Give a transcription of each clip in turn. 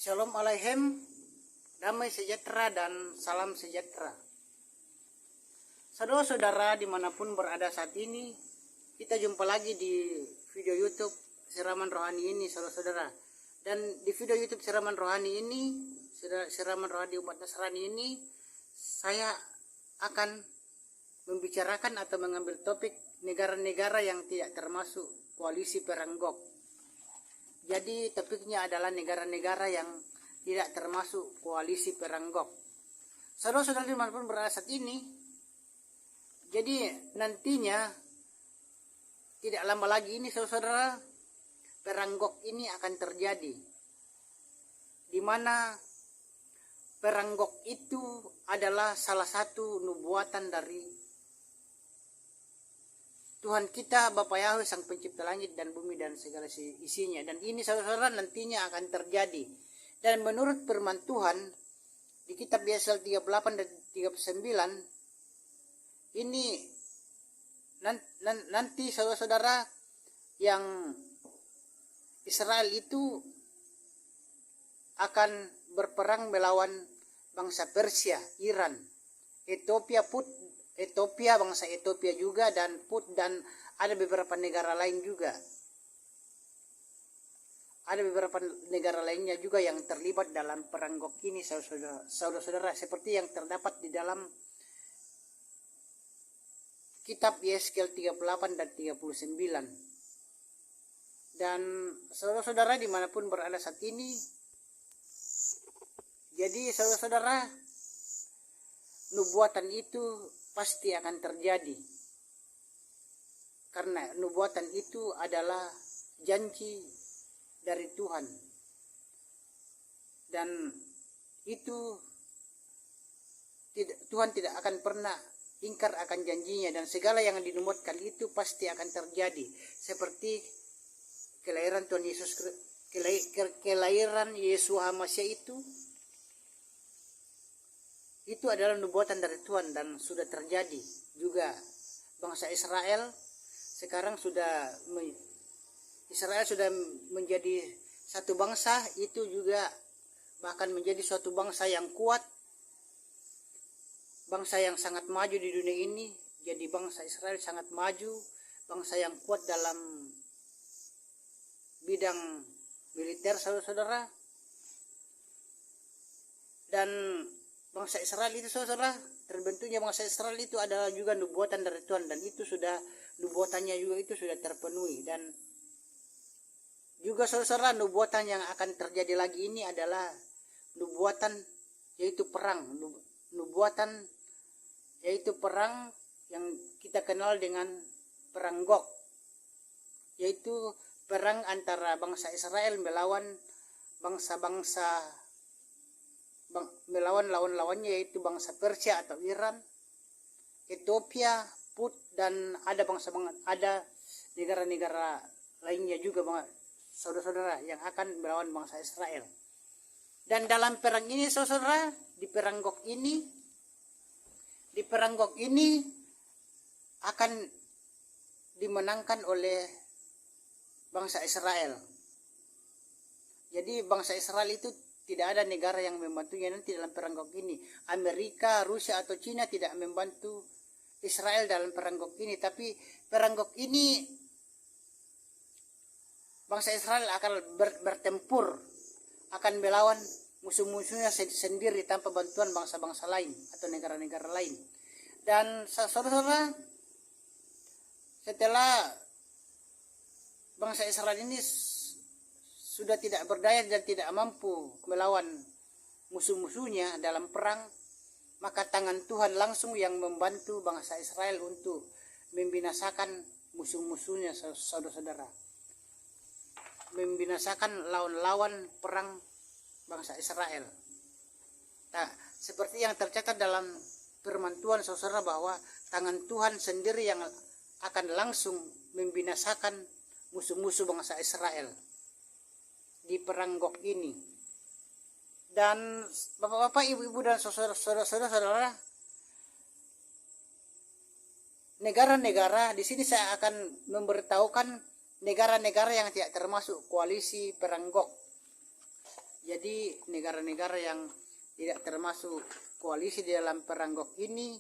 Shalom Aleichem, damai sejahtera dan salam sejahtera. Saudara-saudara dimanapun berada saat ini, kita jumpa lagi di video YouTube Siraman Rohani ini, saudara-saudara. Dan di video YouTube Siraman Rohani ini, Siraman Rohani Umat Nasrani ini, saya akan membicarakan atau mengambil topik negara-negara yang tidak termasuk koalisi perang Gog. Jadi topiknya adalah negara-negara yang tidak termasuk koalisi perang Gog. Saudara-saudara dimanapun berada saat ini, jadi nantinya tidak lama lagi ini saudara-saudara, perang Gog ini akan terjadi. Di mana perang Gog itu adalah salah satu nubuatan dari Tuhan kita Bapa Yahweh Sang Pencipta langit dan bumi dan segala isinya. Dan ini saudara-saudara nantinya akan terjadi. Dan menurut firman Tuhan di kitab Yesaya 38 dan 39, ini nanti saudara-saudara yang Israel itu akan berperang melawan bangsa Persia, Iran, Ethiopia, bangsa Ethiopia juga, dan Put, dan ada beberapa negara lain juga. Ada beberapa negara lainnya juga yang terlibat dalam perang Gog ini, saudara-saudara, seperti yang terdapat di dalam kitab Yesaya 38 dan 39. Dan saudara-saudara dimanapun berada saat ini, jadi saudara-saudara, nubuatan itu pasti akan terjadi, karena nubuatan itu adalah janji dari Tuhan, dan itu Tuhan tidak akan pernah ingkar akan janjinya, dan segala yang dinubuatkan itu pasti akan terjadi, seperti kelahiran Tuhan Yesus, kelahiran Yesus Hamasiah itu adalah nubuatan dari Tuhan dan sudah terjadi juga. Bangsa Israel sekarang sudah menjadi satu bangsa, itu juga bahkan menjadi suatu bangsa yang kuat, bangsa yang sangat maju di dunia ini. Jadi bangsa Israel sangat maju, bangsa yang kuat dalam bidang militer, saudara-saudara. Dan bangsa Israel itu saudara, terbentuknya bangsa Israel itu adalah juga nubuatan dari Tuhan, dan itu sudah nubuatannya juga itu sudah terpenuhi. Dan juga saudara, nubuatan yang akan terjadi lagi ini adalah nubuatan yaitu perang, nubuatan yaitu perang yang kita kenal dengan perang Gog, yaitu perang antara bangsa Israel melawan melawan lawan-lawannya, yaitu bangsa Persia atau Iran, Ethiopia, Put, dan ada negara-negara lainnya juga, saudara-saudara, yang akan melawan bangsa Israel. Dan dalam perang ini saudara, di perang Gog ini akan dimenangkan oleh bangsa Israel. Jadi bangsa Israel itu tidak ada negara yang membantunya nanti dalam perang Gog ini. Amerika, Rusia, atau Cina tidak membantu Israel dalam perang Gog ini. Tapi perang Gog ini bangsa Israel akan bertempur, akan melawan musuh-musuhnya sendiri tanpa bantuan bangsa-bangsa lain atau negara-negara lain. Dan saudara-saudara, setelah bangsa Israel ini sudah tidak berdaya dan tidak mampu melawan musuh-musuhnya dalam perang, maka tangan Tuhan langsung yang membantu bangsa Israel untuk membinasakan musuh-musuhnya, saudara-saudara. Membinasakan lawan-lawan perang bangsa Israel. Nah, seperti yang tercatat dalam firman Tuhan, saudara, bahwa tangan Tuhan sendiri yang akan langsung membinasakan musuh-musuh bangsa Israel di perang Gog ini. Dan bapak-bapak, ibu-ibu, dan saudara-saudara, negara-negara di sini saya akan memberitahukan negara-negara yang tidak termasuk koalisi perang Gog. Jadi negara-negara yang tidak termasuk koalisi di dalam perang GOG ini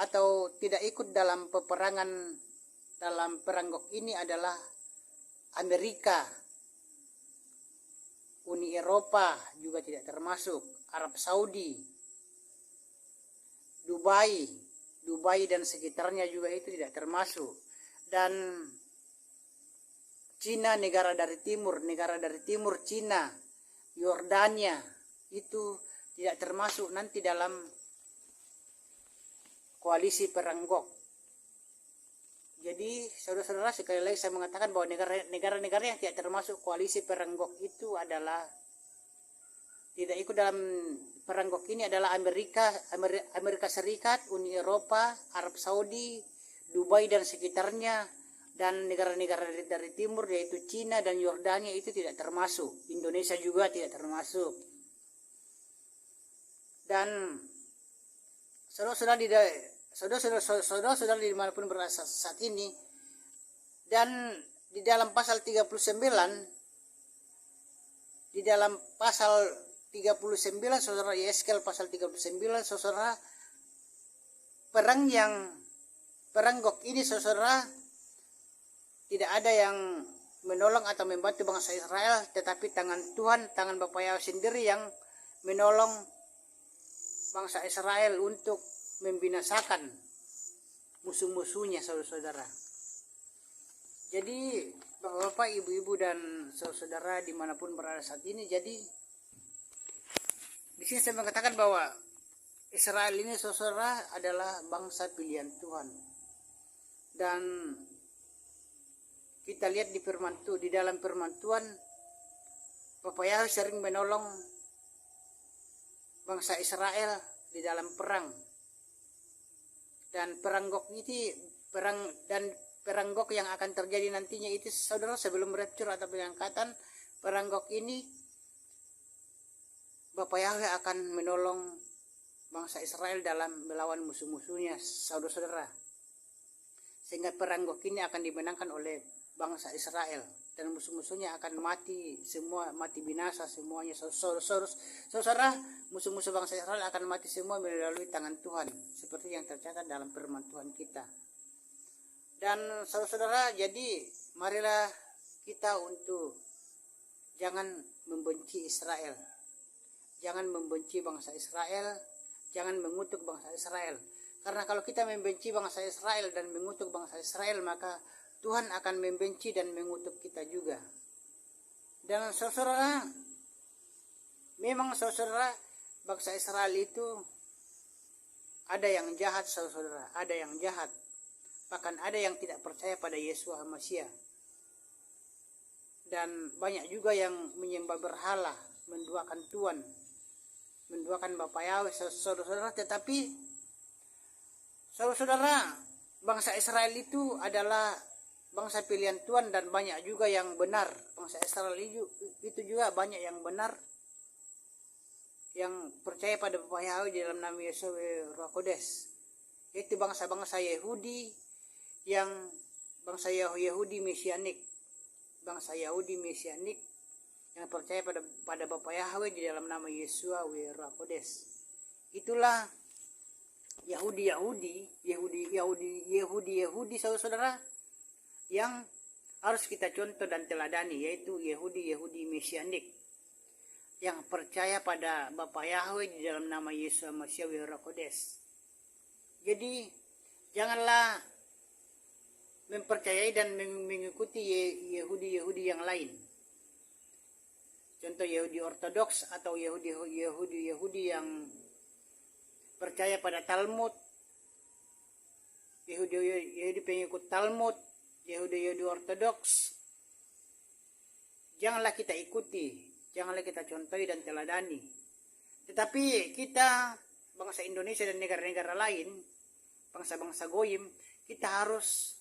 atau tidak ikut dalam peperangan dalam perang GOG ini adalah Amerika, Uni Eropa juga tidak termasuk, Arab Saudi, Dubai dan sekitarnya juga itu tidak termasuk, dan Cina, negara dari timur Cina, Yordania itu tidak termasuk nanti dalam koalisi perang GOG. Jadi saudara-saudara, sekali lagi saya mengatakan bahwa negara-negara yang tidak termasuk koalisi perang GOG itu adalah tidak ikut dalam perang GOG ini adalah Amerika Serikat, Uni Eropa, Arab Saudi, Dubai dan sekitarnya, dan negara-negara dari timur yaitu Cina dan Yordania itu tidak termasuk. Indonesia juga tidak termasuk. Dan saudara-saudara dimanapun berada saat ini, dan di dalam pasal 39, saudara, YSKL pasal 39, saudara, perang GOG ini, saudara, tidak ada yang menolong atau membantu bangsa Israel, tetapi tangan Tuhan, tangan Bapak Yahweh sendiri yang menolong bangsa Israel untuk membinasakan musuh-musuhnya, saudara-saudara. Jadi Bapak, Ibu-ibu dan saudara dimanapun berada saat ini, jadi di sini saya mengatakan bahwa Israel ini, saudara, adalah bangsa pilihan Tuhan. Dan kita lihat di dalam firman Tuhan, Bapak Yahweh sering menolong bangsa Israel di dalam perang. Dan perang GOG ini, perang GOG yang akan terjadi nantinya itu, saudara, sebelum rapture atau pengangkatan, perang GOG ini Bapak Yahweh akan menolong bangsa Israel dalam melawan musuh-musuhnya, saudara-saudara. Sehingga perang GOG ini akan dimenangkan oleh bangsa Israel, dan musuh-musuhnya akan mati semua, mati binasa semuanya, saudara. Musuh-musuh bangsa Israel akan mati semua melalui tangan Tuhan, seperti yang tercatat dalam firman Tuhan kita. Dan saudara-saudara, jadi marilah kita untuk jangan membenci Israel, jangan membenci bangsa Israel, jangan mengutuk bangsa Israel. Karena kalau kita membenci bangsa Israel dan mengutuk bangsa Israel, maka Tuhan akan membenci dan mengutuk kita juga. Dan saudara, memang saudara, bangsa Israel itu ada yang jahat, saudara, ada yang jahat. Bahkan ada yang tidak percaya pada Yesus HaMasyiah. Dan banyak juga yang menyembah berhala, menduakan Tuhan, menduakan Bapak Yahweh, saudara-saudara. Tetapi saudara-saudara, bangsa Israel itu adalah bangsa pilihan Tuhan, dan banyak juga yang benar. Bangsa Israel itu juga banyak yang benar, yang percaya pada Bapak Yahweh di dalam nama Yesus Roh Kudus. Itu bangsa-bangsa Yahudi, yang bangsa Yahudi Mesianik, bangsa Yahudi Mesianik yang percaya pada Bapak Yahweh di dalam nama Yesus Roh Kudus. Itulah Yahudi, saudara-saudara, yang harus kita contoh dan teladani, yaitu Yahudi Mesianik yang percaya pada Bapak Yahweh di dalam nama Yesus Masiah Roh Kudus. Jadi janganlah mempercayai dan mengikuti Yahudi yang lain. Contoh Yahudi Ortodoks atau Yahudi yang percaya pada Talmud, Yahudi pengikut Talmud, Yahudi Ortodoks. Janganlah kita ikuti, janganlah kita contohi dan teladani. Tetapi kita, bangsa Indonesia dan negara-negara lain, bangsa-bangsa goyim, kita harus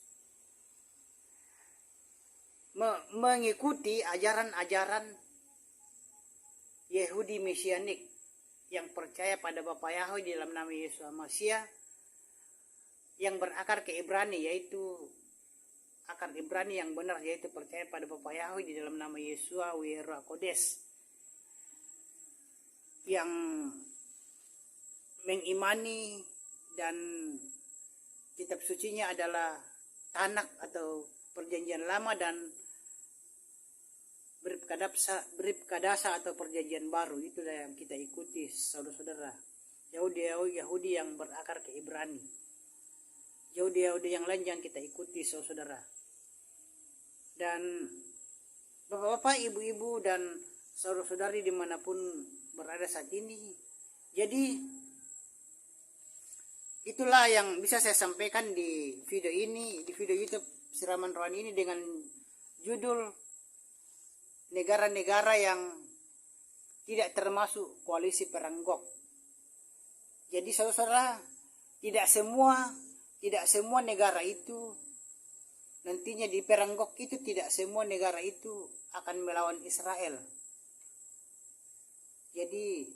mengikuti ajaran-ajaran Yahudi Mesianik yang percaya pada Bapak Yahweh di dalam nama Yesus HaMasyiah, yang berakar ke Ibrani, yaitu akar Ibrani yang benar, yaitu percaya pada Bapak Yahweh di dalam nama Yesus Roh Kudus. yang mengimani dan kitab sucinya adalah Tanakh atau Perjanjian Lama dan Brib-Kadasa atau Perjanjian Baru. Itulah yang kita ikuti, saudara-saudara. Yahudi yang berakar ke Ibrani. Yahudi yang lain yang kita ikuti, saudara. Dan bapak-bapak, ibu-ibu, dan saudara-saudari dimanapun berada saat ini. Jadi itulah yang bisa saya sampaikan di video ini, di video YouTube Siraman Rohani ini, dengan judul negara-negara yang tidak termasuk koalisi perang Gog. Jadi saudara, tidak semua negara itu nantinya di perang Gog itu, tidak semua negara itu akan melawan Israel. Jadi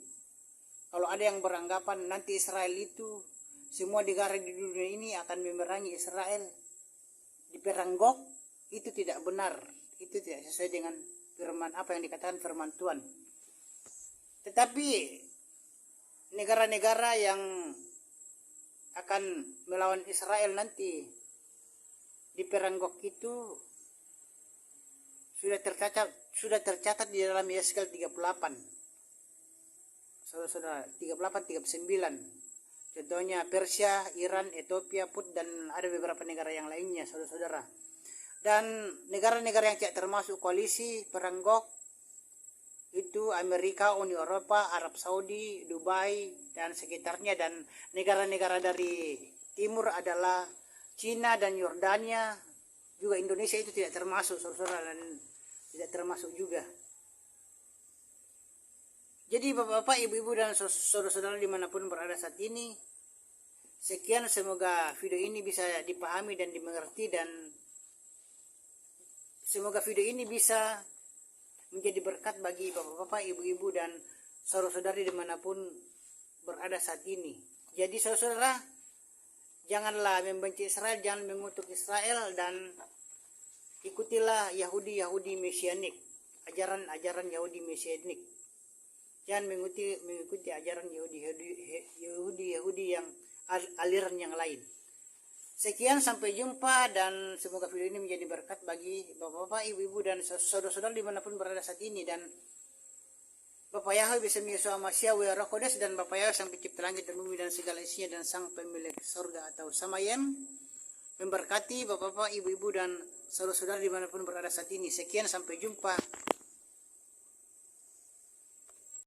kalau ada yang beranggapan nanti Israel itu, semua negara di dunia ini akan memerangi Israel di perang Gog, itu tidak benar. Itu tidak sesuai dengan firman apa yang dikatakan firman Tuhan. Tetapi negara-negara yang akan melawan Israel nanti di perang Gog itu sudah tercatat di dalam Yeskiel 38. Saudara-saudara, 38-39. Contohnya Persia, Iran, Ethiopia, Put, dan ada beberapa negara yang lainnya, saudara-saudara. Dan negara-negara yang tidak termasuk koalisi perang Gog itu Amerika, Uni Eropa, Arab Saudi, Dubai, dan sekitarnya. Dan negara-negara dari timur adalah Cina dan Yordania. Juga Indonesia itu tidak termasuk, saudara-saudara, dan tidak termasuk juga. Jadi bapak-bapak, ibu-ibu, dan saudara-saudara dimanapun berada saat ini, sekian, semoga video ini bisa dipahami dan dimengerti, dan semoga video ini bisa menjadi berkat bagi bapak-bapak, ibu-ibu, dan saudara-saudari dimanapun berada saat ini. Jadi saudara-saudara, janganlah membenci Israel, jangan mengutuk Israel, dan ikutilah Yahudi Mesianik, ajaran Yahudi Mesianik. Jangan mengikuti ajaran Yahudi yang aliran yang lain. Sekian, sampai jumpa, dan semoga video ini menjadi berkat bagi bapak-bapak, ibu-ibu, dan saudara-saudara dimanapun berada saat ini. Dan Bapak Yahweh bisa Yeshua Mashiach wa Roh Kudus, dan Bapak Yahweh sang pencipta langit dan bumi dan segala isinya, dan sang pemilik surga atau Samayem, memberkati bapak-bapak, ibu-ibu, dan saudara-saudara dimanapun berada saat ini. Sekian, sampai jumpa.